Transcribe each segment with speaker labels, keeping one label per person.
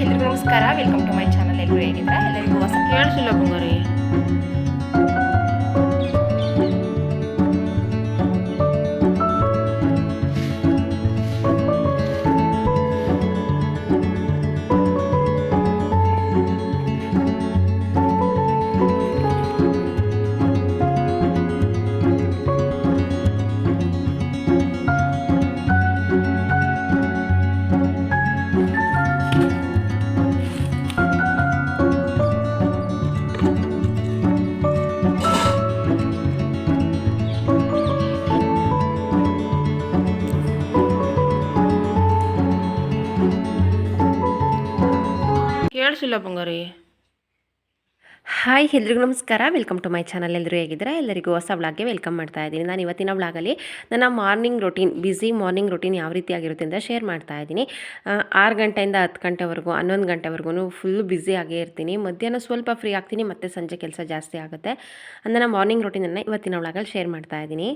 Speaker 1: ಎಲ್ರಿಗೂ ನಮಸ್ಕಾರ. Welcome to my channel. ಎಲ್ಲರೂ ಹೇಗಿದ್ದೀರಾ? ಎಲ್ಲರಿಗೂ ಹೊಸ
Speaker 2: ಕೇಳಿಸಿಲ್ಲ ಬಂಗಾರಿ. ಕೇಳಿಸಿಲ್ಲ ಬಂಗಾರಿ.
Speaker 1: ಹಾಯ್, ಎಲ್ರಿಗೂ ನಮಸ್ಕಾರ. Welcome to my channel. ಎಲ್ಲರೂ ಹೇಗಿದ್ದೀರಾ? ಎಲ್ಲರಿಗೂ ಹೊಸ ವ್ಲಾಗ್ಗೆ ವೆಲ್ಕಮ್ ಮಾಡ್ತಾ ಇದ್ದೀನಿ. ನಾನು ಇವತ್ತಿನ ವ್ಲಾಗಲ್ಲಿ ನನ್ನ morning routine, busy morning routine ಯಾವ ರೀತಿ ಆಗಿರುತ್ತೆ ಅಂತ ಶೇರ್ ಮಾಡ್ತಾ ಇದ್ದೀನಿ. 6 ಗಂಟೆಯಿಂದ 10 ಗಂಟೆವರೆಗೂ 11 ಗಂಟೆವರೆಗೂ ಫುಲ್ ಬ್ಯುಸಿ ಆಗೇ ಇರ್ತೀನಿ. ಮಧ್ಯಾಹ್ನ ಸ್ವಲ್ಪ ಫ್ರೀ ಆಗ್ತೀನಿ, ಮತ್ತು ಸಂಜೆ ಕೆಲಸ ಜಾಸ್ತಿ ಆಗುತ್ತೆ. ನನ್ನ ಮಾರ್ನಿಂಗ್ ರೊಟೀನನ್ನು ಇವತ್ತಿನ ವ್ಲಾಗಲ್ಲಿ ಶೇರ್ ಮಾಡ್ತಾ ಇದ್ದೀನಿ.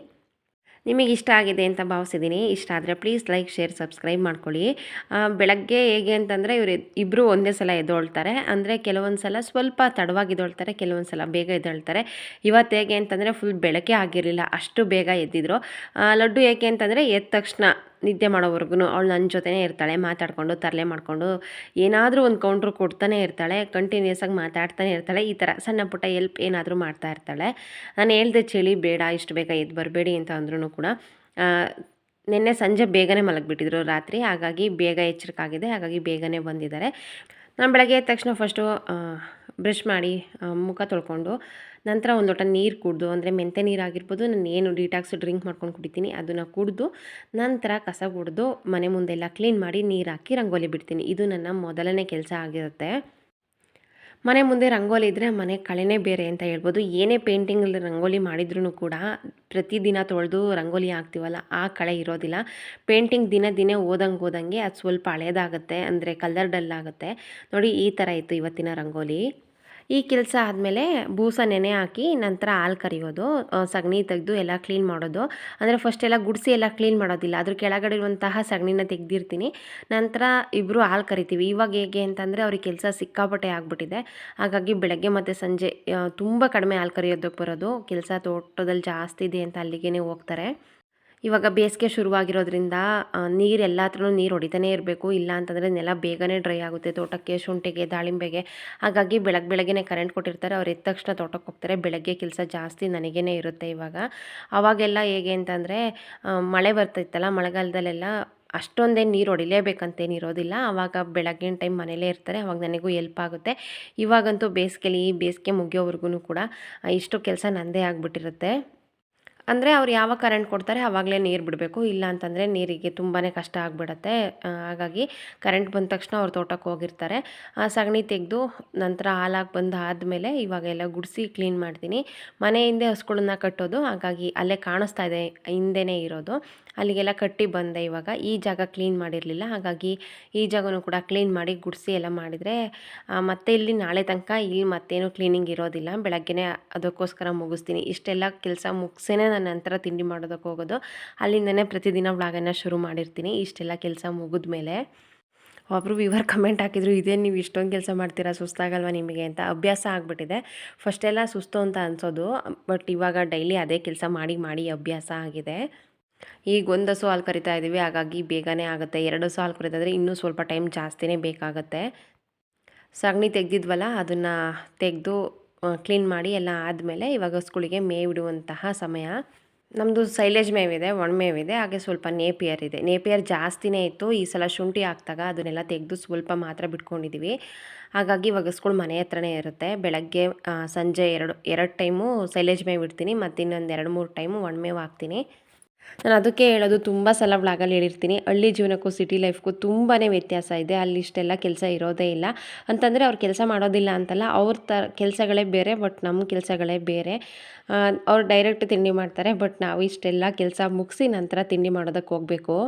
Speaker 1: ನಿಮಗೆ ಇಷ್ಟ ಆಗಿದೆ ಅಂತ ಭಾವಿಸಿದ್ದೀನಿ. ಇಷ್ಟ ಆದರೆ ಪ್ಲೀಸ್ ಲೈಕ್, ಶೇರ್, ಸಬ್ಸ್ಕ್ರೈಬ್ ಮಾಡ್ಕೊಳ್ಳಿ. ಬೆಳಗ್ಗೆ ಹೇಗೆ ಅಂತಂದರೆ ಇವರು ಇಬ್ಬರು ಒಂದೇ ಸಲ ಎದ್ದೇಳ್ತಾರೆ. ಅಂದರೆ ಕೆಲವೊಂದು ಸಲ ಸ್ವಲ್ಪ ತಡವಾಗಿ ಎದ್ದೇಳ್ತಾರೆ, ಕೆಲವೊಂದು ಸಲ ಬೇಗ ಎದ್ದೇಳ್ತಾರೆ. ಇವತ್ತು ಹೇಗೆ ಅಂತಂದರೆ ಫುಲ್ ಬೆಳಗ್ಗೆ ಆಗಿರಲಿಲ್ಲ, ಅಷ್ಟು ಬೇಗ ಎದ್ದಿದ್ರು. ಲಡ್ಡು ಏಕೆ ಅಂತಂದರೆ ಎದ್ದ ತಕ್ಷಣ ನಿದ್ದೆ ಮಾಡೋವರೆಗೂ ಅವಳು ನನ್ನ ಜೊತೆನೇ ಇರ್ತಾಳೆ, ಮಾತಾಡಿಕೊಂಡು ತರಲೆ ಮಾಡಿಕೊಂಡು ಏನಾದರೂ ಒಂದು ಕೌಂಟ್ರು ಕೊಡ್ತಾನೆ ಇರ್ತಾಳೆ, ಕಂಟಿನ್ಯೂಸ್ ಆಗಿ ಮಾತಾಡ್ತಾನೆ ಇರ್ತಾಳೆ. ಈ ಥರ ಸಣ್ಣ ಪುಟ್ಟ ಎಲ್ಪ್ ಏನಾದರೂ ಮಾಡ್ತಾ ಇರ್ತಾಳೆ. ನಾನು ಹೇಳ್ದೆ ಚಳಿ ಬೇಡ, ಇಷ್ಟು ಬೇಗ ಎದ್ದು ಬರಬೇಡಿ ಅಂತ ಅಂದ್ರೂ ಕೂಡ ನಿನ್ನೆ ಸಂಜೆ ಬೇಗನೆ ಮಲಗಿಬಿಟ್ಟಿದ್ರು ರಾತ್ರಿ, ಹಾಗಾಗಿ ಬೇಗ ಎಚ್ಚರಿಕಾಗಿದೆ, ಹಾಗಾಗಿ ಬೇಗನೆ ಬಂದಿದ್ದಾರೆ. ನಾನು ಬೆಳಗ್ಗೆ ಎದ್ದ ತಕ್ಷಣ ಫಸ್ಟು ಬ್ರಷ್ ಮಾಡಿ ಮುಖ ತೊಳ್ಕೊಂಡು ನಂತರ ಒಂದು ಲೋಟ ನೀರು ಕುಡಿದು, ಅಂದರೆ ಮೆಂತೆ ನೀರು ಆಗಿರ್ಬೋದು, ನಾನು ಏನು ಡಿಟಾಕ್ಸ್ ಡ್ರಿಂಕ್ ಮಾಡ್ಕೊಂಡು ಕುಡಿತೀನಿ ಅದನ್ನು ಕುಡಿದು ನಂತರ ಕಸ ಗುಡಿದು ಮನೆ ಮುಂದೆಲ್ಲ ಕ್ಲೀನ್ ಮಾಡಿ ನೀರು ಹಾಕಿ ರಂಗೋಲಿ ಬಿಡ್ತೀನಿ. ಇದು ನನ್ನ ಮೊದಲನೇ ಕೆಲಸ ಆಗಿರುತ್ತೆ. ಮನೆ ಮುಂದೆ ರಂಗೋಲಿ ಇದ್ದರೆ ಮನೆ ಕಳೆನೇ ಬೇರೆ ಅಂತ ಹೇಳ್ಬೋದು. ಏನೇ ಪೇಂಟಿಂಗಲ್ಲಿ ರಂಗೋಲಿ ಮಾಡಿದ್ರೂ ಕೂಡ ಪ್ರತಿದಿನ ತೊಳೆದು ರಂಗೋಲಿ ಹಾಕ್ತೀವಲ್ಲ, ಆ ಕಳೆ ಇರೋದಿಲ್ಲ. ಪೇಂಟಿಂಗ್ ದಿನ ಓದಂಗೆ ಅದು ಸ್ವಲ್ಪ ಹಳೇದಾಗುತ್ತೆ, ಅಂದರೆ ಕಲರ್ ಡಲ್ ಆಗುತ್ತೆ. ನೋಡಿ, ಈ ಥರ ಇತ್ತು ಇವತ್ತಿನ ರಂಗೋಲಿ. ಈ ಕೆಲಸ ಆದಮೇಲೆ ಬೂಸ ನೆನೆ ಹಾಕಿ ನಂತರ ಹಾಲು ಕರಿಯೋದು, ಸಗಣಿ ತೆಗೆದು ಎಲ್ಲ ಕ್ಲೀನ್ ಮಾಡೋದು. ಅಂದರೆ ಫಸ್ಟ್ ಎಲ್ಲ ಗುಡಿಸಿ ಎಲ್ಲ ಕ್ಲೀನ್ ಮಾಡೋದಿಲ್ಲ, ಅದ್ರ ಕೆಳಗಡೆ ಇರುವಂತಹ ಸಗಣಿನ ತೆಗೆದಿರ್ತೀನಿ. ನಂತರ ಇಬ್ಬರು ಹಾಲು ಕರಿತೀವಿ. ಇವಾಗ ಹೇಗೆ ಅಂತಂದರೆ ಅವ್ರಿಗೆ ಕೆಲಸ ಸಿಕ್ಕಾಪಟ್ಟೆ ಆಗಿಬಿಟ್ಟಿದೆ, ಹಾಗಾಗಿ ಬೆಳಗ್ಗೆ ಮತ್ತು ಸಂಜೆ ತುಂಬ ಕಡಿಮೆ ಹಾಲು ಕರಿಯೋದಕ್ಕೆ ಬರೋದು. ಕೆಲಸ ತೋಟದಲ್ಲಿ ಜಾಸ್ತಿ ಇದೆ ಅಂತ ಅಲ್ಲಿಗೆ ಹೋಗ್ತಾರೆ. ಇವಾಗ ಬೇಸಿಗೆ ಶುರುವಾಗಿರೋದ್ರಿಂದ ನೀರು ಎಲ್ಲ ಹತ್ರನೂ ನೀರು ಹೊಡಿತಾನೇ ಇರಬೇಕು, ಇಲ್ಲ ಅಂತಂದರೆ ನೆಲ ಬೇಗನೆ ಡ್ರೈ ಆಗುತ್ತೆ ತೋಟಕ್ಕೆ, ಶುಂಠಿಗೆ, ದಾಳಿಂಬೆಗೆ. ಹಾಗಾಗಿ ಬೆಳಗ್ಗೆನೆ ಕರೆಂಟ್ ಕೊಟ್ಟಿರ್ತಾರೆ, ಅವ್ರು ಎದ್ದ ತಕ್ಷಣ ತೋಟಕ್ಕೆ ಹೋಗ್ತಾರೆ. ಬೆಳಗ್ಗೆ ಕೆಲಸ ಜಾಸ್ತಿ ನನಗೇ ಇರುತ್ತೆ ಇವಾಗ. ಅವಾಗೆಲ್ಲ ಹೇಗೆ ಅಂತಂದರೆ ಮಳೆ ಬರ್ತಿತ್ತಲ್ಲ, ಮಳೆಗಾಲದಲ್ಲೆಲ್ಲ ಅಷ್ಟೊಂದೇನು ನೀರು ಹೊಡಿಲೇಬೇಕಂತೇನಿರೋದಿಲ್ಲ. ಆವಾಗ ಬೆಳಗ್ಗಿನ ಟೈಮ್ ಮನೇಲೇ ಇರ್ತಾರೆ, ಅವಾಗ ನನಗೂ ಎಲ್ಪ್ ಆಗುತ್ತೆ. ಇವಾಗಂತೂ ಬೇಸಿಗೆ ಮುಗಿಯೋವರೆಗೂ ಕೂಡ ಇಷ್ಟು ಕೆಲಸ ನನ್ನದೇ ಆಗಿಬಿಟ್ಟಿರುತ್ತೆ. ಅಂದರೆ ಅವ್ರು ಯಾವಾಗ ಕರೆಂಟ್ ಕೊಡ್ತಾರೆ ಆವಾಗಲೇ ನೀರು ಬಿಡಬೇಕು, ಇಲ್ಲ ಅಂತಂದರೆ ನೀರಿಗೆ ತುಂಬಾ ಕಷ್ಟ ಆಗಿಬಿಡತ್ತೆ. ಹಾಗಾಗಿ ಕರೆಂಟ್ ಬಂದ ತಕ್ಷಣ ಅವ್ರು ತೋಟಕ್ಕೆ ಹೋಗಿರ್ತಾರೆ. ಸಗಣಿ ತೆಗೆದು ನಂತರ ಹಾಲಾಗಿ ಬಂದು ಆದಮೇಲೆ ಇವಾಗೆಲ್ಲ ಗುಡಿಸಿ ಕ್ಲೀನ್ ಮಾಡ್ತೀನಿ. ಮನೆ ಹಿಂದೆ ಹಸುಗಳನ್ನ ಕಟ್ಟೋದು, ಹಾಗಾಗಿ ಅಲ್ಲೇ ಕಾಣಿಸ್ತಾ ಇದೆ ಹಿಂದೆನೇ ಇರೋದು, ಅಲ್ಲಿಗೆಲ್ಲ ಕಟ್ಟಿ ಬಂದೆ. ಇವಾಗ ಈ ಜಾಗ ಕ್ಲೀನ್ ಮಾಡಿರಲಿಲ್ಲ, ಹಾಗಾಗಿ ಈ ಜಾಗನೂ ಕೂಡ ಕ್ಲೀನ್ ಮಾಡಿ ಗುಡಿಸಿ ಎಲ್ಲ ಮಾಡಿದರೆ ಮತ್ತೆ ಇಲ್ಲಿ ನಾಳೆ ತನಕ ಇಲ್ಲಿ ಮತ್ತೇನು ಕ್ಲೀನಿಂಗ್ ಇರೋದಿಲ್ಲ. ಬೆಳಗ್ಗೆನೇ ಅದಕ್ಕೋಸ್ಕರ ಮುಗಿಸ್ತೀನಿ. ಇಷ್ಟೆಲ್ಲ ಕೆಲಸ ಮುಗಿಸೇನೆ ನಾನು ನಂತರ ತಿಂಡಿ ಮಾಡೋದಕ್ಕೆ ಹೋಗೋದು. ಅಲ್ಲಿಂದನೇ ಪ್ರತಿದಿನ ವ್ಲಾಗನ್ನು ಶುರು ಮಾಡಿರ್ತೀನಿ ಇಷ್ಟೆಲ್ಲ ಕೆಲಸ ಮುಗಿದ ಮೇಲೆ. ಒಬ್ಬರು ವಿವರ್ ಕಮೆಂಟ್ ಹಾಕಿದ್ರು, ಇದೇನು ನೀವು ಇಷ್ಟೊಂದು ಕೆಲಸ ಮಾಡ್ತೀರಾ, ಸುಸ್ತಾಗಲ್ವ ನಿಮಗೆ ಅಂತ. ಅಭ್ಯಾಸ ಆಗಿಬಿಟ್ಟಿದೆ. ಫಸ್ಟೆಲ್ಲ ಸುಸ್ತು ಅಂತ ಅನಿಸೋದು, ಬಟ್ ಇವಾಗ ಡೈಲಿ ಅದೇ ಕೆಲಸ ಮಾಡಿ ಅಭ್ಯಾಸ ಆಗಿದೆ. ಈಗ 1 ಹಸು ಹಾಲು ಕರಿತಾ ಇದ್ದೀವಿ, ಹಾಗಾಗಿ ಬೇಗನೆ ಆಗುತ್ತೆ. 2 ಹಸು ಹಾಲು ಕರಿತಾಯಿದ್ರೆ ಇನ್ನೂ ಸ್ವಲ್ಪ ಟೈಮ್ ಜಾಸ್ತಿನೇ ಬೇಕಾಗುತ್ತೆ. ಸಗಣಿ ತೆಗೆದಿದ್ವಲ್ಲ ಅದನ್ನು ತೆಗೆದು ಕ್ಲೀನ್ ಮಾಡಿ ಎಲ್ಲ ಆದಮೇಲೆ ಇವಾಗ ಹಸುಗಳಿಗೆ ಮೇವಿಡುವಂತಹ ಸಮಯ. ನಮ್ಮದು ಸೈಲೇಜ್ ಮೇವಿದೆ, ಒಣ ಮೇವಿದೆ, ಹಾಗೆ ಸ್ವಲ್ಪ ನೇಪಿಯರ್ ಇದೆ. ನೇಪಿಯರ್ ಜಾಸ್ತಿನೇ ಇತ್ತು, ಈ ಸಲ ಶುಂಠಿ ಹಾಕ್ದಾಗ ಅದನ್ನೆಲ್ಲ ತೆಗೆದು ಸ್ವಲ್ಪ ಮಾತ್ರ ಬಿಟ್ಕೊಂಡಿದ್ದೀವಿ. ಹಾಗಾಗಿ ಇವಾಗ ಹಸುಗಳು ಮನೆ ಹತ್ರನೇ ಇರುತ್ತೆ. ಬೆಳಗ್ಗೆ ಸಂಜೆ ಎರಡು ಟೈಮು ಸೈಲೇಜ್ ಮೇವು ಇಡ್ತೀನಿ, ಮತ್ತು ಇನ್ನೊಂದು 2-3 ಟೈಮು ಒಣ ಮೇವು ಹಾಕ್ತೀನಿ. ನಾನು ಅದಕ್ಕೆ ಹೇಳೋದು, ತುಂಬ ಸಲ ವ್ಲಾಗಲ್ಲಿ ಹೇಳಿರ್ತೀನಿ, ಹಳ್ಳಿ ಜೀವನಕ್ಕೂ ಸಿಟಿ ಲೈಫ್ಗೂ ತುಂಬಾ ವ್ಯತ್ಯಾಸ ಇದೆ. ಅಲ್ಲಿ ಇಷ್ಟೆಲ್ಲ ಕೆಲಸ ಇರೋದೇ ಇಲ್ಲ. ಅಂತಂದರೆ ಅವ್ರು ಕೆಲಸ ಮಾಡೋದಿಲ್ಲ ಅಂತಲ್ಲ, ಅವ್ರ ಕೆಲಸಗಳೇ ಬೇರೆ, ಬಟ್ ನಮ್ಮ ಕೆಲಸಗಳೇ ಬೇರೆ. ಅವ್ರು ಡೈರೆಕ್ಟ್ ತಿಂಡಿ ಮಾಡ್ತಾರೆ, ಬಟ್ ನಾವು ಇಷ್ಟೆಲ್ಲ ಕೆಲಸ ಮುಗಿಸಿ ನಂತರ ತಿಂಡಿ ಮಾಡೋದಕ್ಕೆ ಹೋಗಬೇಕು.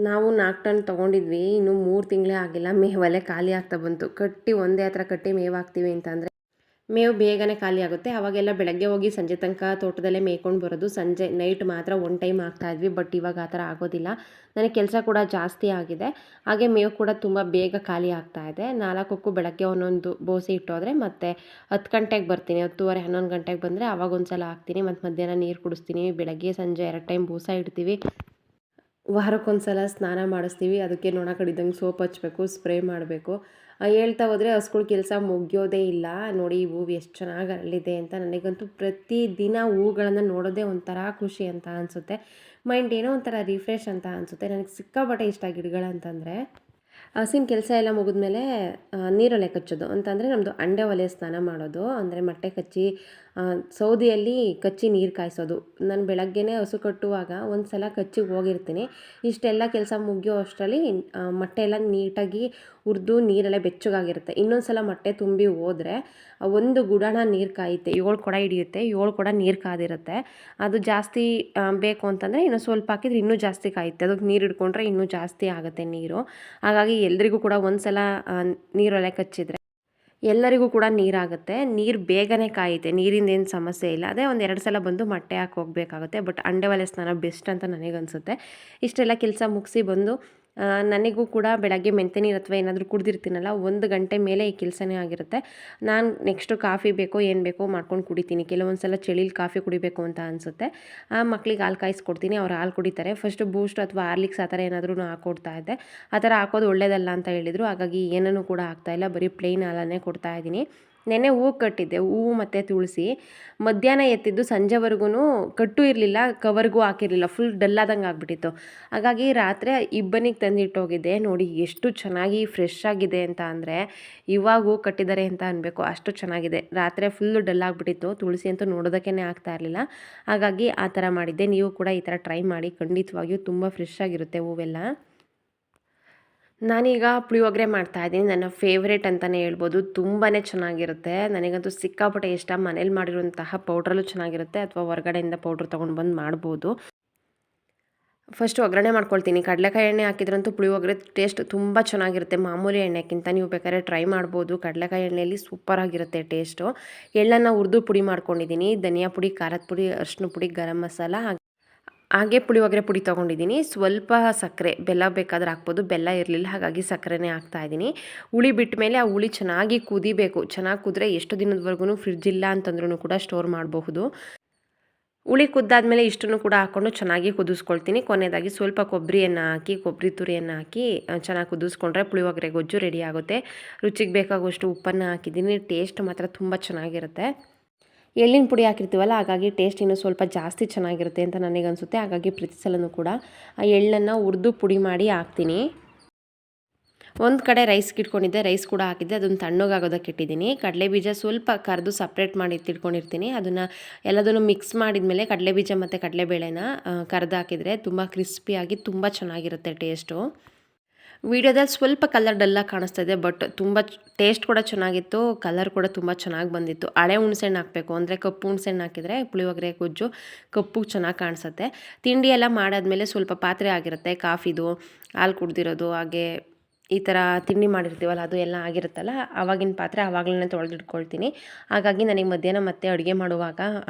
Speaker 1: ನಾವು 4 ಟನ್ ತೊಗೊಂಡಿದ್ವಿ, ಇನ್ನೂ 3 ತಿಂಗಳೇ ಆಗಿಲ್ಲ, ಮೇವಲ್ಲೇ ಖಾಲಿ ಆಗ್ತಾ ಬಂತು. ಒಂದೇ ಹತ್ರ ಕಟ್ಟಿ ಮೇವು ಹಾಕ್ತೀವಿ ಅಂತಂದರೆ ಮೇವು ಬೇಗನೆ ಖಾಲಿ ಆಗುತ್ತೆ. ಅವಾಗೆಲ್ಲ ಬೆಳಗ್ಗೆ ಹೋಗಿ ಸಂಜೆ ತನಕ ತೋಟದಲ್ಲೇ ಮೇಯ್ಕೊಂಡು ಬರೋದು. ಸಂಜೆ ನೈಟ್ ಮಾತ್ರ ಒನ್ ಟೈಮ್ ಹಾಕ್ತಾಯಿದ್ವಿ. ಬಟ್ ಇವಾಗ ಆ ಥರ ಆಗೋದಿಲ್ಲ. ನನಗೆ ಕೆಲಸ ಕೂಡ ಜಾಸ್ತಿ ಆಗಿದೆ. ಹಾಗೆ ಮೇವು ಕೂಡ ತುಂಬ ಬೇಗ ಖಾಲಿ ಆಗ್ತಾ ಇದೆ. 4ಕ್ಕೂ ಬೆಳಗ್ಗೆ ಒಂದೊಂದು ಬೋಸಿ ಇಟ್ಟೋದ್ರೆ ಮತ್ತೆ 10 ಗಂಟೆಗೆ ಬರ್ತೀನಿ. 10:30 11 ಗಂಟೆಗೆ ಬಂದರೆ ಆವಾಗ ಒಂದು ಸಲ ಹಾಕ್ತೀನಿ. ಮತ್ತು ಮಧ್ಯಾಹ್ನ ನೀರು ಕುಡಿಸ್ತೀನಿ. ಬೆಳಗ್ಗೆ ಸಂಜೆ 2 ಟೈಮ್ ಬೂಸ ಇಡ್ತೀವಿ. ವಾರಕ್ಕೊಂದ್ಸಲ ಸ್ನಾನ ಮಾಡಿಸ್ತೀವಿ. ಅದಕ್ಕೆ ನೊಣ ಕಡಿದಂಗೆ ಸೋಪ್ ಹಚ್ಬೇಕು, ಸ್ಪ್ರೇ ಮಾಡಬೇಕು. ಹೇಳ್ತಾ ಹೋದರೆ ಹಸುಗಳ ಕೆಲಸ ಮುಗಿಯೋದೇ ಇಲ್ಲ. ನೋಡಿ ಈ ಹೂವು ಎಷ್ಟು ಚೆನ್ನಾಗಿ ಅರಳಿದೆ ಅಂತ. ನನಗಂತೂ ಪ್ರತಿದಿನ ಹೂಗಳನ್ನು ನೋಡೋದೇ ಒಂಥರ ಖುಷಿ ಅಂತ ಅನಿಸುತ್ತೆ. ಮೈಂಡ್ ಏನೋ ಒಂಥರ ರಿಫ್ರೆಶ್ ಅಂತ ಅನಿಸುತ್ತೆ. ನನಗೆ ಸಿಕ್ಕಾಪಟ್ಟೆ ಇಷ್ಟ ಗಿಡಗಳಂತಂದರೆ. ಹಸಿನ ಕೆಲಸ ಎಲ್ಲ ಮುಗಿದ್ಮೇಲೆ ನೀರೊಲೆ ಕಚ್ಚೋದು ಅಂತಂದರೆ ನಮ್ಮದು ಅಂಡೆ ಒಲೆ ಸ್ನಾನ ಮಾಡೋದು. ಅಂದರೆ ಮೊಟ್ಟೆ ಕಚ್ಚಿ ಸೌದೆಯಲ್ಲಿ ಕಚ್ಚಿ ನೀರು ಕಾಯಿಸೋದು. ನಾನು ಬೆಳಗ್ಗೆನೇ ಹಸು ಕಟ್ಟುವಾಗ ಒಂದು ಸಲ ಕಚ್ಚಿಗೆ ಹೋಗಿರ್ತೀನಿ. ಇಷ್ಟೆಲ್ಲ ಕೆಲಸ ಮುಗಿಯೋ ಅಷ್ಟರಲ್ಲಿ ಮೊಟ್ಟೆ ಎಲ್ಲ ನೀಟಾಗಿ ಹುರಿದು ನೀರೆಲ್ಲ ಬೆಚ್ಚಗಾಗಿರುತ್ತೆ. ಇನ್ನೊಂದು ಸಲ ಮೊಟ್ಟೆ ತುಂಬಿ ಹೋದರೆ ಒಂದು ಗುಡಾಣ ನೀರು ಕಾಯುತ್ತೆ. 7 ಕೊಡ ಹಿಡಿಯುತ್ತೆ. 7 ಕೊಡ ನೀರು ಕಾದಿರುತ್ತೆ. ಅದು ಜಾಸ್ತಿ ಬೇಕು ಅಂತಂದರೆ ಇನ್ನೂ ಸ್ವಲ್ಪ ಹಾಕಿದ್ರೆ ಇನ್ನೂ ಜಾಸ್ತಿ ಕಾಯುತ್ತೆ. ಅದಕ್ಕೆ ನೀರು ಹಿಡ್ಕೊಂಡ್ರೆ ಇನ್ನೂ ಜಾಸ್ತಿ ಆಗುತ್ತೆ ನೀರು. ಹಾಗಾಗಿ ಎಲ್ರಿಗೂ ಕೂಡ ಒಂದು ಸಲ ನೀರೊಲೆ ಕಚ್ಚಿದ್ರೆ ಎಲ್ಲರಿಗೂ ಕೂಡ ನೀರಾಗುತ್ತೆ. ನೀರು ಬೇಗನೆ ಕಾಯುತ್ತೆ. ನೀರಿಂದೇನು ಸಮಸ್ಯೆ ಇಲ್ಲ. ಅದೇ ಒಂದು 2 ಸಲ ಬಂದು ಮೊಟ್ಟೆ ಹಾಕಿ ಹೋಗಬೇಕಾಗುತ್ತೆ. ಬಟ್ ಅಂಡೆ ಒಲೆ ಸ್ನಾನ ಬೆಸ್ಟ್ ಅಂತ ನನಗನ್ಸುತ್ತೆ. ಇಷ್ಟೆಲ್ಲ ಕೆಲಸ ಮುಗಿಸಿ ಬಂದು ನನಗೂ ಕೂಡ ಬೆಳಗ್ಗೆ ಮೆಂತ್ಯ ನೀರು ಅಥವಾ ಏನಾದರೂ ಕುಡ್ದಿರ್ತೀನಲ್ಲ, 1 ಗಂಟೆ ಮೇಲೆ ಈ ಕೆಲಸನೇ ಆಗಿರುತ್ತೆ. ನಾನು ನೆಕ್ಸ್ಟು ಕಾಫಿ ಬೇಕೋ ಏನು ಬೇಕೋ ಮಾಡ್ಕೊಂಡು ಕುಡಿತೀನಿ. ಕೆಲವೊಂದು ಸಲ ಚಳಿಲಿ ಕಾಫಿ ಕುಡಿಬೇಕು ಅಂತ ಅನಿಸುತ್ತೆ. ಮಕ್ಳಿಗೆ ಹಾಲು ಕಾಯಿಸ್ಕೊಡ್ತೀನಿ. ಅವ್ರು ಹಾಲು ಕುಡಿತಾರೆ. ಫಸ್ಟು ಬೂಸ್ಟ್ ಅಥವಾ ಹಾರ್ಲಿಕ್ಸ್ ಆ ಥರ ಏನಾದರೂ ಹಾಕ್ಕೊಡ್ತಾ ಇದ್ದೆ. ಆ ಥರ ಹಾಕೋದು ಒಳ್ಳೆಯದಲ್ಲ ಅಂತ ಹೇಳಿದರು. ಹಾಗಾಗಿ ಏನನ್ನೂ ಕೂಡ ಹಾಕ್ತಾಯಿಲ್ಲ. ಬರೀ ಪ್ಲೇನ್ ಹಾಲನ್ನೇ ಕೊಡ್ತಾಯಿದ್ದೀನಿ. ನೆನ್ನೆ ಹೂವು ಕಟ್ಟಿದ್ದೆ. ಹೂವು ಮತ್ತು ತುಳಸಿ ಮಧ್ಯಾಹ್ನ ಎತ್ತಿದ್ದು ಸಂಜೆವರೆಗೂ ಕಟ್ಟು ಇರಲಿಲ್ಲ, ಕವರ್ಗೂ ಹಾಕಿರಲಿಲ್ಲ. ಫುಲ್ ಡಲ್ಲಾದಂಗೆ ಆಗಿಬಿಟ್ಟಿತ್ತು. ಹಾಗಾಗಿ ರಾತ್ರಿ ಇಬ್ಬನಿಗೆ ತಂದಿಟ್ಟೋಗಿದ್ದೆ. ನೋಡಿ ಎಷ್ಟು ಚೆನ್ನಾಗಿ ಫ್ರೆಶ್ ಆಗಿದೆ ಅಂತ ಅಂದರೆ ಇವಾಗ ಹೂ ಕಟ್ಟಿದ್ದಾರೆ ಅಂತ ಅನ್ಬೇಕು, ಅಷ್ಟು ಚೆನ್ನಾಗಿದೆ. ರಾತ್ರಿ ಫುಲ್ಲು ಡಲ್ ಆಗಿಬಿಟ್ಟಿತ್ತು. ತುಳಸಿ ಅಂತೂ ನೋಡೋದಕ್ಕೇ ಆಗ್ತಾ ಇರಲಿಲ್ಲ. ಹಾಗಾಗಿ ಆ ಥರ ಮಾಡಿದ್ದೆ. ನೀವು ಕೂಡ ಈ ಥರ ಟ್ರೈ ಮಾಡಿ. ಖಂಡಿತವಾಗಿಯೂ ತುಂಬ ಫ್ರೆಶ್ ಆಗಿರುತ್ತೆ ಹೂವೆಲ್ಲ. ನಾನೀಗ ಪುಳಿಯೋಗರೆ ಮಾಡ್ತಾಯಿದ್ದೀನಿ. ನನ್ನ ಫೇವ್ರೇಟ್ ಅಂತಲೇ ಹೇಳ್ಬೋದು. ತುಂಬಾ ಚೆನ್ನಾಗಿರುತ್ತೆ. ನನಗಂತೂ ಸಿಕ್ಕಾಪಟ್ಟೆ ಇಷ್ಟ. ಮನೇಲಿ ಮಾಡಿರುವಂತಹ ಪೌಡ್ರಲ್ಲೂ ಚೆನ್ನಾಗಿರುತ್ತೆ ಅಥವಾ ಹೊರಗಡೆಯಿಂದ ಪೌಡ್ರ್ ತೊಗೊಂಡು ಬಂದು ಮಾಡ್ಬೋದು. ಫಸ್ಟು ಒಗ್ಗರಣೆ ಮಾಡ್ಕೊಳ್ತೀನಿ. ಕಡಲೆಕಾಯಿ ಎಣ್ಣೆ ಹಾಕಿದ್ರಂತೂ ಪುಳಿಯೋಗರೆ ಟೇಸ್ಟ್ ತುಂಬ ಚೆನ್ನಾಗಿರುತ್ತೆ. ಮಾಮೂಲಿ ಎಣ್ಣೆಗಿಂತ ನೀವು ಬೇಕಾದ್ರೆ ಟ್ರೈ ಮಾಡ್ಬೋದು. ಕಡಲೆಕಾಯಿ ಎಣ್ಣೆಯಲ್ಲಿ ಸೂಪರಾಗಿರುತ್ತೆ ಟೇಸ್ಟು. ಎಳ್ಳನ್ನು ಹುರಿದು ಪುಡಿ ಮಾಡ್ಕೊಂಡಿದ್ದೀನಿ. ಧನಿಯಾ ಪುಡಿ, ಖಾರದ ಪುಡಿ, ಅರಿಶಿನ ಪುಡಿ, ಗರಂ ಮಸಾಲ ಹಾಗೆ ಪುಳಿಯೋಗರೆ ಪುಡಿ ತೊಗೊಂಡಿದ್ದೀನಿ. ಸ್ವಲ್ಪ ಸಕ್ಕರೆ, ಬೆಲ್ಲ ಬೇಕಾದ್ರೆ ಹಾಕ್ಬೋದು. ಬೆಲ್ಲ ಇರಲಿಲ್ಲ, ಹಾಗಾಗಿ ಸಕ್ಕರೆನೇ ಹಾಕ್ತಾಯಿದ್ದೀನಿ. ಹುಳಿ ಬಿಟ್ಟ ಮೇಲೆ ಆ ಹುಳಿ ಚೆನ್ನಾಗಿ ಕುದಿಬೇಕು. ಚೆನ್ನಾಗಿ ಕುದ್ರೆ ಎಷ್ಟು ದಿನದವರೆಗೂ ಫ್ರಿಡ್ಜ್ ಇಲ್ಲ ಅಂತಂದ್ರೂ ಕೂಡ ಸ್ಟೋರ್ ಮಾಡಬಹುದು. ಹುಳಿ ಕುದ್ದಾದ್ಮೇಲೆ ಇಷ್ಟನ್ನು ಕೂಡ ಹಾಕ್ಕೊಂಡು ಚೆನ್ನಾಗಿ ಕುದಿಸ್ಕೊಳ್ತೀನಿ. ಕೊನೆಯದಾಗಿ ಸ್ವಲ್ಪ ಕೊಬ್ಬರಿಯನ್ನು ಹಾಕಿ, ಕೊಬ್ಬರಿ ತುರಿಯನ್ನು ಹಾಕಿ ಚೆನ್ನಾಗಿ ಕುದಿಸ್ಕೊಂಡ್ರೆ ಪುಳಿಯೋಗರೆ ಗೊಜ್ಜು ರೆಡಿ ಆಗುತ್ತೆ. ರುಚಿಗೆ ಬೇಕಾಗುವಷ್ಟು ಉಪ್ಪನ್ನು ಹಾಕಿದ್ದೀನಿ. ಟೇಸ್ಟ್ ಮಾತ್ರ ತುಂಬ ಚೆನ್ನಾಗಿರುತ್ತೆ. ಎಳ್ಳಿನ ಪುಡಿ ಹಾಕಿರ್ತೀವಲ್ಲ, ಹಾಗಾಗಿ ಟೇಸ್ಟ್ ಇನ್ನೂ ಸ್ವಲ್ಪ ಜಾಸ್ತಿ ಚೆನ್ನಾಗಿರುತ್ತೆ ಅಂತ ನನಗನ್ಸುತ್ತೆ. ಹಾಗಾಗಿ ಪ್ರತಿ ಸಲನೂ ಕೂಡ ಆ ಎಳ್ಳನ್ನು ಹುರಿದು ಪುಡಿ ಮಾಡಿ ಹಾಕ್ತೀನಿ. ಒಂದು ಕಡೆ ರೈಸ್ಗೆ ಇಟ್ಕೊಂಡಿದ್ದೆ, ರೈಸ್ ಕೂಡ ಹಾಕಿದ್ದೆ. ಅದನ್ನು ತಣ್ಣಗಾಗೋದಕ್ಕೆ ಇಟ್ಟಿದ್ದೀನಿ. ಕಡಲೆಬೀಜ ಸ್ವಲ್ಪ ಕರೆದು ಸಪ್ರೇಟ್ ಮಾಡಿ ಇಟ್ಕೊಂಡಿರ್ತೀನಿ. ಅದನ್ನು ಎಲ್ಲದನ್ನು ಮಿಕ್ಸ್ ಮಾಡಿದ್ಮೇಲೆ ಕಡಲೆಬೀಜ ಮತ್ತು ಕಡಲೆಬೇಳೆನ ಕರೆದು ಹಾಕಿದರೆ ತುಂಬ ಕ್ರಿಸ್ಪಿಯಾಗಿ ತುಂಬ ಚೆನ್ನಾಗಿರುತ್ತೆ ಟೇಸ್ಟು. ವೀಡಿಯೋದಲ್ಲಿ ಸ್ವಲ್ಪ ಕಲರ್ ಡಲ್ಲಾಗಿ ಕಾಣಿಸ್ತಾ ಇದೆ, ಬಟ್ ತುಂಬ ಟೇಸ್ಟ್ ಕೂಡ ಚೆನ್ನಾಗಿತ್ತು. ಕಲರ್ ಕೂಡ ತುಂಬ ಚೆನ್ನಾಗಿ ಬಂದಿತ್ತು. ಹಳೆ ಹುಣಸೆಹಣ್ಣು ಹಾಕಬೇಕು, ಅಂದರೆ ಕಪ್ಪು ಹುಣಸೆಹಣ್ಣು ಹಾಕಿದರೆ ಪುಳಿಯೋಗರೆ ಗೊಜ್ಜು ಕಪ್ಪು ಚೆನ್ನಾಗಿ ಕಾಣಿಸುತ್ತೆ. ತಿಂಡಿ ಎಲ್ಲ ಮಾಡಾದ್ಮೇಲೆ ಸ್ವಲ್ಪ ಪಾತ್ರೆ ಆಗಿರುತ್ತೆ, ಕಾಫಿದು, ಹಾಲು ಕುಡ್ದಿರೋದು, ಹಾಗೆ ಈ ಥರ ತಿಂಡಿ ಮಾಡಿರ್ತೀವಲ್ಲ ಅದು ಎಲ್ಲ ಆಗಿರುತ್ತಲ್ಲ, ಆವಾಗಿನ ಪಾತ್ರೆ ಆವಾಗಲೇ ತೊಳೆದಿಟ್ಕೊಳ್ತೀನಿ. ಹಾಗಾಗಿ ನನಗೆ ಮಧ್ಯಾಹ್ನ ಮತ್ತೆ ಅಡುಗೆ ಮಾಡುವಾಗ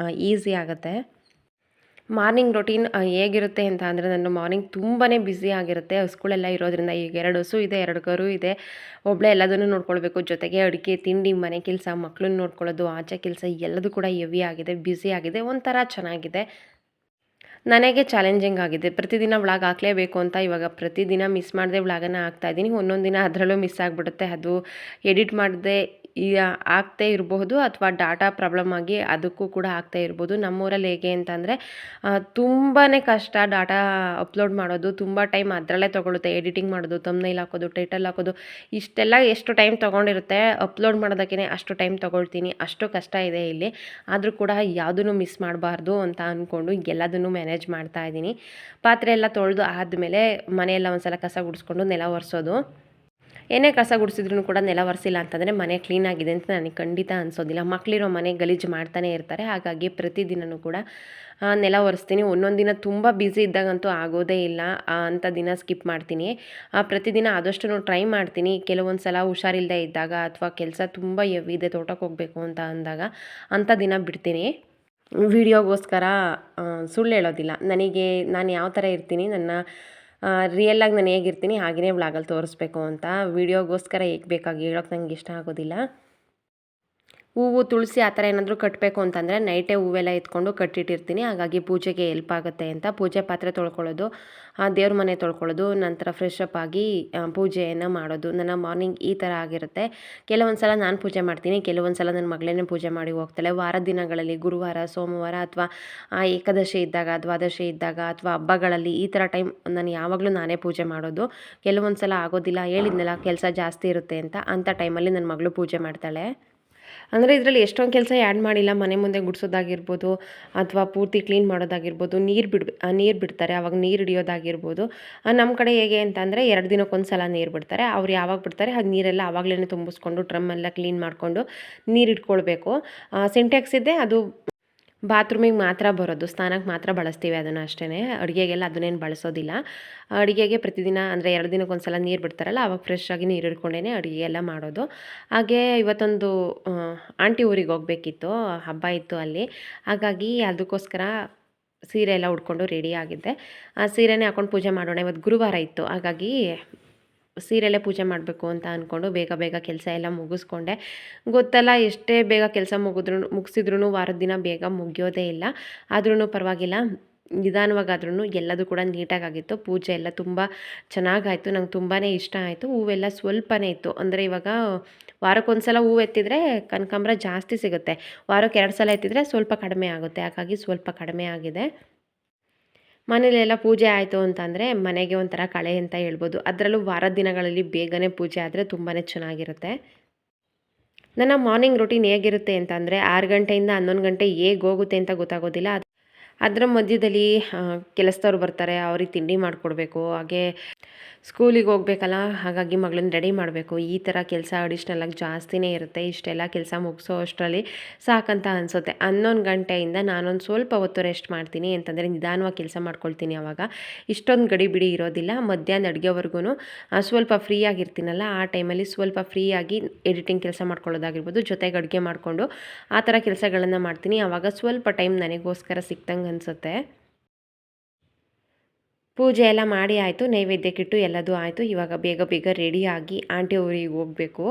Speaker 1: ಈಸಿ ಆಗುತ್ತೆ. ಮಾರ್ನಿಂಗ್ ರೊಟೀನ್ ಹೇಗಿರುತ್ತೆ ಅಂತ ಅಂದರೆ, ನನ್ನ ಮಾರ್ನಿಂಗ್ ತುಂಬಾ ಬ್ಯುಸಿ ಆಗಿರುತ್ತೆ. ಹಸುಗಳೆಲ್ಲ ಇರೋದ್ರಿಂದ ಈಗ 2 ಹಸು ಇದೆ, 2 ಕರು ಇದೆ. ಒಬ್ಬಳೇ ಎಲ್ಲದನ್ನು ನೋಡ್ಕೊಳ್ಬೇಕು. ಜೊತೆಗೆ ಅಡುಗೆ, ತಿಂಡಿ, ಮನೆ ಕೆಲಸ, ಮಕ್ಕಳನ್ನ ನೋಡ್ಕೊಳ್ಳೋದು, ಆಚೆ ಕೆಲಸ ಎಲ್ಲದೂ ಕೂಡ ಹೆವಿ ಆಗಿದೆ, ಬ್ಯುಸಿ ಆಗಿದೆ. ಒಂಥರ ಚೆನ್ನಾಗಿದೆ. ನನಗೆ ಚಾಲೆಂಜಿಂಗ್ ಆಗಿದೆ. ಪ್ರತಿದಿನ ವ್ಲಾಗ್ ಹಾಕಲೇಬೇಕು ಅಂತ ಇವಾಗ ಪ್ರತಿದಿನ ಮಿಸ್ ಮಾಡದೆ ವ್ಲಾಗನ್ನು ಹಾಕ್ತಾಯಿದ್ದೀನಿ. ಒಂದೊಂದು ದಿನ ಅದರಲ್ಲೂ ಮಿಸ್ ಆಗಿಬಿಡುತ್ತೆ. ಅದು ಎಡಿಟ್ ಮಾಡದೆ ಆಗ್ತಾ ಇರಬಹುದು ಅಥವಾ ಡಾಟಾ ಪ್ರಾಬ್ಲಮ್ ಆಗಿ ಅದಕ್ಕೂ ಕೂಡ ಆಗ್ತಾ ಇರ್ಬೋದು. ನಮ್ಮೂರಲ್ಲಿ ಹೇಗೆ ಅಂತಂದರೆ ತುಂಬಾ ಕಷ್ಟ ಡಾಟಾ ಅಪ್ಲೋಡ್ ಮಾಡೋದು. ತುಂಬ ಟೈಮ್ ಅದರಲ್ಲೇ ತೊಗೊಳುತ್ತೆ. ಎಡಿಟಿಂಗ್ ಮಾಡೋದು, ಥಂಬ್ನೈಲ್ ಹಾಕೋದು, ಟೈಟಲ್ ಹಾಕೋದು, ಇಷ್ಟೆಲ್ಲ ಎಷ್ಟು ಟೈಮ್ ತೊಗೊಂಡಿರುತ್ತೆ. ಅಪ್ಲೋಡ್ ಮಾಡೋದಕ್ಕೇ ಅಷ್ಟು ಟೈಮ್ ತೊಗೊಳ್ತೀನಿ. ಅಷ್ಟು ಕಷ್ಟ ಇದೆ ಇಲ್ಲಿ. ಆದರೂ ಕೂಡ ಯಾವುದನ್ನು ಮಿಸ್ ಮಾಡಬಾರ್ದು ಅಂತ ಅಂದ್ಕೊಂಡು ಎಲ್ಲದನ್ನು ಮ್ಯಾನೇಜ್ ಮಾಡ್ತಾಯಿದ್ದೀನಿ. ಪಾತ್ರೆ ಎಲ್ಲ ತೊಳೆದು ಆದಮೇಲೆ ಮನೆಯೆಲ್ಲ ಒಂದು ಸಲ ಕಸ ಗುಡಿಸ್ಕೊಂಡು ನೆಲ ಒರೆಸೋದು. ಏನೇ ಕಸ ಗುಡಿಸಿದ್ರು ಕೂಡ ನೆಲ ಒರೆಸಿಲ್ಲ ಅಂತಂದರೆ ಮನೆ ಕ್ಲೀನಾಗಿದೆ ಅಂತ ನನಗೆ ಖಂಡಿತ ಅನಿಸೋದಿಲ್ಲ. ಮಕ್ಕಳಿರೋ ಮನೆ ಗಲೀಜು ಮಾಡ್ತಾನೆ ಇರ್ತಾರೆ. ಹಾಗಾಗಿ ಪ್ರತಿದಿನವೂ ಕೂಡ ನೆಲ ಒರೆಸ್ತೀನಿ. ಒಂದೊಂದು ದಿನ ತುಂಬ ಬ್ಯುಸಿ ಇದ್ದಾಗಂತೂ ಆಗೋದೇ ಇಲ್ಲ. ಅಂಥ ದಿನ ಸ್ಕಿಪ್ ಮಾಡ್ತೀನಿ. ಪ್ರತಿದಿನ ಆದಷ್ಟು ಟ್ರೈ ಮಾಡ್ತೀನಿ. ಕೆಲವೊಂದು ಸಲ ಹುಷಾರಿಲ್ಲದೆ ಇದ್ದಾಗ ಅಥವಾ ಕೆಲಸ ತುಂಬ ಹೆವಿ ಇದೆ ತೋಟಕ್ಕೆ ಹೋಗಬೇಕು ಅಂತ ಅಂದಾಗ ಅಂಥ ದಿನ ಬಿಡ್ತೀನಿ. ವೀಡಿಯೋಗೋಸ್ಕರ ಸುಳ್ಳು ಹೇಳೋದಿಲ್ಲ. ನಾನು ಯಾವ ಥರ ಇರ್ತೀನಿ, ರಿಯಲ್ಲಾಗಿ ನಾನು ಹೇಗಿರ್ತೀನಿ ಹಾಗೆಯೇ ವ್ಲಾಗಲ್ಲಿ ತೋರಿಸ್ಬೇಕು ಅಂತ. ವೀಡಿಯೋಗೋಸ್ಕರ ಹೇಗೆ ಬೇಕಾಗಿ ಹೇಳೋಕೆ ನಂಗೆ ಇಷ್ಟ ಆಗೋದಿಲ್ಲ. ಹೂವು, ತುಳಸಿ ಆ ಥರ ಏನಾದರೂ ಕಟ್ಟಬೇಕು ಅಂತಂದರೆ ನೈಟೇ ಹೂವೆಲ್ಲ ಎತ್ಕೊಂಡು ಕಟ್ಟಿಟ್ಟಿರ್ತೀನಿ. ಹಾಗಾಗಿ ಪೂಜೆಗೆ ಹೆಲ್ಪ್ ಆಗುತ್ತೆ ಅಂತ. ಪೂಜೆ ಪಾತ್ರೆ ತೊಳ್ಕೊಳ್ಳೋದು, ದೇವ್ರ ಮನೆ ತೊಳ್ಕೊಳ್ಳೋದು, ನಂತರ ಫ್ರೆಶ್ ಅಪ್ ಆಗಿ ಪೂಜೆಯನ್ನು ಮಾಡೋದು ನನ್ನ ಮಾರ್ನಿಂಗ್ ಈ ಥರ ಆಗಿರುತ್ತೆ. ಕೆಲವೊಂದು ಸಲ ನಾನು ಪೂಜೆ ಮಾಡ್ತೀನಿ, ಕೆಲವೊಂದು ಸಲ ನನ್ನ ಮಗಳೇನೇ ಪೂಜೆ ಮಾಡಿ ಹೋಗ್ತಾಳೆ. ವಾರದ ದಿನಗಳಲ್ಲಿ ಗುರುವಾರ, ಸೋಮವಾರ ಅಥವಾ ಏಕಾದಶಿ ಇದ್ದಾಗ, ದ್ವಾದಶಿ ಇದ್ದಾಗ ಅಥವಾ ಹಬ್ಬಗಳಲ್ಲಿ ಈ ಥರ ಟೈಮ್ ನಾನು ಯಾವಾಗಲೂ ನಾನೇ ಪೂಜೆ ಮಾಡೋದು. ಕೆಲವೊಂದು ಸಲ ಆಗೋದಿಲ್ಲ, ಹೇಳಿದ್ನಲ್ಲ ಕೆಲಸ ಜಾಸ್ತಿ ಇರುತ್ತೆ ಅಂತ. ಅಂಥ ಟೈಮಲ್ಲಿ ನನ್ನ ಮಗಳು ಪೂಜೆ ಮಾಡ್ತಾಳೆ. ಅಂದರೆ ಇದರಲ್ಲಿ ಎಷ್ಟೊಂದು ಕೆಲಸ ಆ್ಯಡ್ ಮಾಡಿಲ್ಲ. ಮನೆ ಮುಂದೆ ಗುಡಿಸೋದಾಗಿರ್ಬೋದು ಅಥವಾ ಪೂರ್ತಿ ಕ್ಲೀನ್ ಮಾಡೋದಾಗಿರ್ಬೋದು, ನೀರು ಬಿಡ್ತಾರೆ, ಆವಾಗ ನೀರು ಹಿಡಿಯೋದಾಗಿರ್ಬೋದು. ನಮ್ಮ ಕಡೆ ಹೇಗೆ ಅಂತಂದರೆ 2 ದಿನಕ್ಕೊಂದು ಸಲ ನೀರು ಬಿಡ್ತಾರೆ. ಅವ್ರು ಯಾವಾಗ ಬಿಡ್ತಾರೆ ಅದು ನೀರೆಲ್ಲ ಆವಾಗಲೇ ತುಂಬಿಸ್ಕೊಂಡು ಡ್ರಮ್ಮೆಲ್ಲ ಕ್ಲೀನ್ ಮಾಡಿಕೊಂಡು ನೀರು ಇಟ್ಕೊಳ್ಬೇಕು. ಸಿಂಟೆಕ್ಸ್ ಇದೆ, ಅದು ಬಾತ್ರೂಮಿಗೆ ಮಾತ್ರ ಬರೋದು, ಸ್ನಾನಕ್ಕೆ ಮಾತ್ರ ಬಳಸ್ತೀವಿ ಅದನ್ನು ಅಷ್ಟೇ. ಅಡುಗೆಗೆಲ್ಲ ಅದನ್ನೇನು ಬಳಸೋದಿಲ್ಲ. ಅಡುಗೆಗೆ ಪ್ರತಿದಿನ ಅಂದರೆ 2 ದಿನಕ್ಕೊಂದು ಸಲ ನೀರು ಬಿಡ್ತಾರಲ್ಲ ಆವಾಗ ಫ್ರೆಶ್ ಆಗಿ ನೀರು ಹಿಡ್ಕೊಂಡೇ ಅಡುಗೆ ಎಲ್ಲ ಮಾಡೋದು. ಹಾಗೇ ಇವತ್ತೊಂದು ಆಂಟಿ ಊರಿಗೆ ಹೋಗಬೇಕಿತ್ತು, ಹಬ್ಬ ಇತ್ತು ಅಲ್ಲಿ. ಹಾಗಾಗಿ ಅದಕ್ಕೋಸ್ಕರ ಸೀರೆ ಎಲ್ಲ ಉಟ್ಕೊಂಡು ರೆಡಿ ಆಗಿದ್ದೆ. ಆ ಸೀರೆನೇ ಹಾಕ್ಕೊಂಡು ಪೂಜೆ ಮಾಡೋಣ, ಇವತ್ತು ಗುರುವಾರ ಇತ್ತು. ಹಾಗಾಗಿ ಸೀರೆಯಲ್ಲೇ ಪೂಜೆ ಮಾಡಬೇಕು ಅಂತ ಅಂದ್ಕೊಂಡು ಬೇಗ ಕೆಲಸ ಎಲ್ಲ ಮುಗಿಸ್ಕೊಂಡೆ. ಗೊತ್ತಲ್ಲ, ಎಷ್ಟೇ ಬೇಗ ಕೆಲಸ ಮುಗಿಸಿದ್ರೂ ವಾರದ ದಿನ ಬೇಗ ಮುಗಿಯೋದೇ ಇಲ್ಲ. ಆದ್ರೂ ಪರವಾಗಿಲ್ಲ, ನಿಧಾನವಾಗಾದ್ರೂ ಎಲ್ಲದೂ ಕೂಡ ನೀಟಾಗಿತ್ತು. ಪೂಜೆ ಎಲ್ಲ ತುಂಬ ಚೆನ್ನಾಗಾಯಿತು. ನಂಗೆ ತುಂಬಾ ಇಷ್ಟ ಆಯಿತು. ಹೂವೆಲ್ಲ ಸ್ವಲ್ಪನೇ ಇತ್ತು. ಅಂದರೆ ಇವಾಗ ವಾರಕ್ಕೊಂದು ಸಲ ಹೂವು ಎತ್ತಿದರೆ ಕನಕಾಂಬರ ಜಾಸ್ತಿ ಸಿಗುತ್ತೆ, ವಾರಕ್ಕೆ 2 ಸಲ ಎತ್ತಿದರೆ ಸ್ವಲ್ಪ ಕಡಿಮೆ ಆಗುತ್ತೆ. ಹಾಗಾಗಿ ಸ್ವಲ್ಪ ಕಡಿಮೆ ಆಗಿದೆ. ಮನೇಲೆಲ್ಲ ಪೂಜೆ ಆಯಿತು ಅಂತಂದರೆ ಮನೆಗೆ ಒಂಥರ ಕಳೆ ಅಂತ ಹೇಳ್ಬೋದು. ಅದರಲ್ಲೂ ವಾರದ ದಿನಗಳಲ್ಲಿ ಬೇಗನೆ ಪೂಜೆ ಆದರೆ ತುಂಬಾ ಚೆನ್ನಾಗಿರುತ್ತೆ. ನನ್ನ ಮಾರ್ನಿಂಗ್ ರೂಟೀನ್ ಹೇಗಿರುತ್ತೆ ಅಂತಂದರೆ 6 ಗಂಟೆಯಿಂದ 11 ಗಂಟೆ ಹೇಗೆ ಹೋಗುತ್ತೆ ಅಂತ ಗೊತ್ತಾಗೋದಿಲ್ಲ. ಅದರ ಮಧ್ಯದಲ್ಲಿ ಕೆಲಸದವ್ರು ಬರ್ತಾರೆ, ಅವ್ರಿಗೆ ತಿಂಡಿ ಮಾಡಿಕೊಡ್ಬೇಕು. ಹಾಗೆ ಸ್ಕೂಲಿಗೆ ಹೋಗ್ಬೇಕಲ್ಲ, ಹಾಗಾಗಿ ಮಗಳನ್ನ ರೆಡಿ ಮಾಡಬೇಕು. ಈ ಥರ ಕೆಲಸ ಅಡಿಷ್ನಲಾಗಿ ಜಾಸ್ತಿನೇ ಇರುತ್ತೆ. ಇಷ್ಟೆಲ್ಲ ಕೆಲಸ ಮುಗಿಸೋ ಅಷ್ಟರಲ್ಲಿ ಸಾಕಂತ ಅನಿಸುತ್ತೆ. 11 ಗಂಟೆಯಿಂದ ನಾನೊಂದು ಸ್ವಲ್ಪ ಹೊತ್ತು ರೆಸ್ಟ್ ಮಾಡ್ತೀನಿ, ಅಂತಂದರೆ ನಿಧಾನವಾಗಿ ಕೆಲಸ ಮಾಡ್ಕೊಳ್ತೀನಿ. ಆವಾಗ ಇಷ್ಟೊಂದು ಗಡಿಬಿಡಿ ಇರೋದಿಲ್ಲ. ಮಧ್ಯಾಹ್ನ ಅಡುಗೆವರೆಗೂ ಸ್ವಲ್ಪ ಫ್ರೀ ಆಗಿರ್ತೀನಲ್ಲ, ಆ ಟೈಮಲ್ಲಿ ಸ್ವಲ್ಪ ಫ್ರೀಯಾಗಿ ಎಡಿಟಿಂಗ್ ಕೆಲಸ ಮಾಡ್ಕೊಳ್ಳೋದಾಗಿರ್ಬೋದು, ಜೊತೆಗೆ ಅಡುಗೆ ಮಾಡಿಕೊಂಡು ಆ ಥರ ಕೆಲಸಗಳನ್ನು ಮಾಡ್ತೀನಿ. ಆವಾಗ ಸ್ವಲ್ಪ ಟೈಮ್ ನನಗೋಸ್ಕರ ಸಿಕ್ತಂಗೆ ಅನಿಸುತ್ತೆ. ಪೂಜೆ ಎಲ್ಲ ಮಾಡಿ ಆಯಿತು, ನೈವೇದ್ಯಕ್ಕಿಟ್ಟು ಎಲ್ಲದೂ ಆಯಿತು. ಇವಾಗ ಬೇಗ ರೆಡಿಯಾಗಿ ಆಂಟಿ ಊರಿಗೆ ಹೋಗಬೇಕು.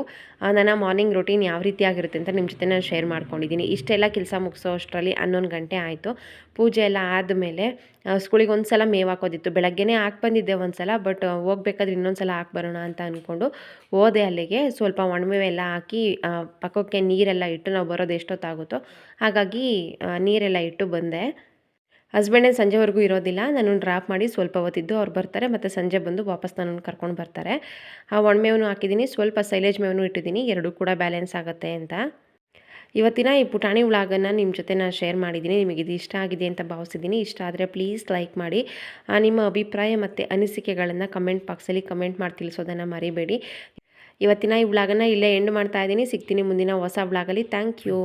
Speaker 1: ನನ್ನ ಮಾರ್ನಿಂಗ್ ರೂಟೀನ್ ಯಾವ ರೀತಿಯಾಗಿರುತ್ತೆ ಅಂತ ನಿಮ್ಮ ಜೊತೆ ನಾನು ಶೇರ್ ಮಾಡ್ಕೊಂಡಿದ್ದೀನಿ. ಇಷ್ಟೆಲ್ಲ ಕೆಲಸ ಮುಗಿಸೋ ಅಷ್ಟರಲ್ಲಿ 11 ಗಂಟೆ ಆಯಿತು. ಪೂಜೆ ಎಲ್ಲ ಆದಮೇಲೆ ಸ್ಕೂಲಿಗೆ ಒಂದು ಸಲ ಮೇವು ಹಾಕೋದಿತ್ತು. ಬೆಳಗ್ಗೆನೇ ಹಾಕಿ ಬಂದಿದ್ದೆ ಒಂದು ಸಲ, ಬಟ್ ಹೋಗ್ಬೇಕಾದ್ರೆ ಇನ್ನೊಂದು ಸಲ ಹಾಕಿ ಬರೋಣ ಅಂತ ಅಂದ್ಕೊಂಡು ಹೋದೆ ಅಲ್ಲಿಗೆ. ಸ್ವಲ್ಪ ಒಣಮೇವೆಲ್ಲ ಹಾಕಿ ಪಕ್ಕಕ್ಕೆ ನೀರೆಲ್ಲ ಇಟ್ಟು, ನಾವು ಬರೋದು ಎಷ್ಟೊತ್ತಾಗುತ್ತೋ ಹಾಗಾಗಿ ನೀರೆಲ್ಲ ಇಟ್ಟು ಬಂದೆ. ಹಸ್ಬೆಂಡೇ ಸಂಜೆವರೆಗೂ ಇರೋದಿಲ್ಲ, ನನ್ನನ್ನು ಡ್ರಾಪ್ ಮಾಡಿ ಸ್ವಲ್ಪ ಹೊತ್ತಿದ್ದು ಅವ್ರು ಬರ್ತಾರೆ, ಮತ್ತು ಸಂಜೆ ಬಂದು ವಾಪಸ್ ನನ್ನನ್ನು ಕರ್ಕೊಂಡು ಬರ್ತಾರೆ. ಆ ಒಣಮೇವೂ ಹಾಕಿದ್ದೀನಿ, ಸ್ವಲ್ಪ ಸೈಲೇಜ್ ಮೇವೂ ಇಟ್ಟಿದ್ದೀನಿ, ಎರಡೂ ಕೂಡ ಬ್ಯಾಲೆನ್ಸ್ ಆಗುತ್ತೆ ಅಂತ. ಇವತ್ತಿನ ಈ ಪುಟಾಣಿ ವ್ಲಾಗನ್ನು ನಿಮ್ಮ ಜೊತೆ ನಾನು ಶೇರ್ ಮಾಡಿದ್ದೀನಿ. ನಿಮಗೆ ಇದು ಇಷ್ಟ ಆಗಿದೆ ಅಂತ ಭಾವಿಸಿದ್ದೀನಿ. ಇಷ್ಟ ಆದರೆ ಪ್ಲೀಸ್ ಲೈಕ್ ಮಾಡಿ. ನಿಮ್ಮ ಅಭಿಪ್ರಾಯ ಮತ್ತು ಅನಿಸಿಕೆಗಳನ್ನು ಕಮೆಂಟ್ ಬಾಕ್ಸಲ್ಲಿ ಕಮೆಂಟ್ ಮಾಡಿ ತಿಳಿಸೋದನ್ನು ಮರಿಬೇಡಿ. ಇವತ್ತಿನ ಈ ವ್ಲಾಗನ್ನು ಇಲ್ಲೇ ಎಂಡ್ ಮಾಡ್ತಾ ಇದ್ದೀನಿ. ಸಿಗ್ತೀನಿ ಮುಂದಿನ ಹೊಸ ವ್ಲಾಗಲ್ಲಿ. Thank you.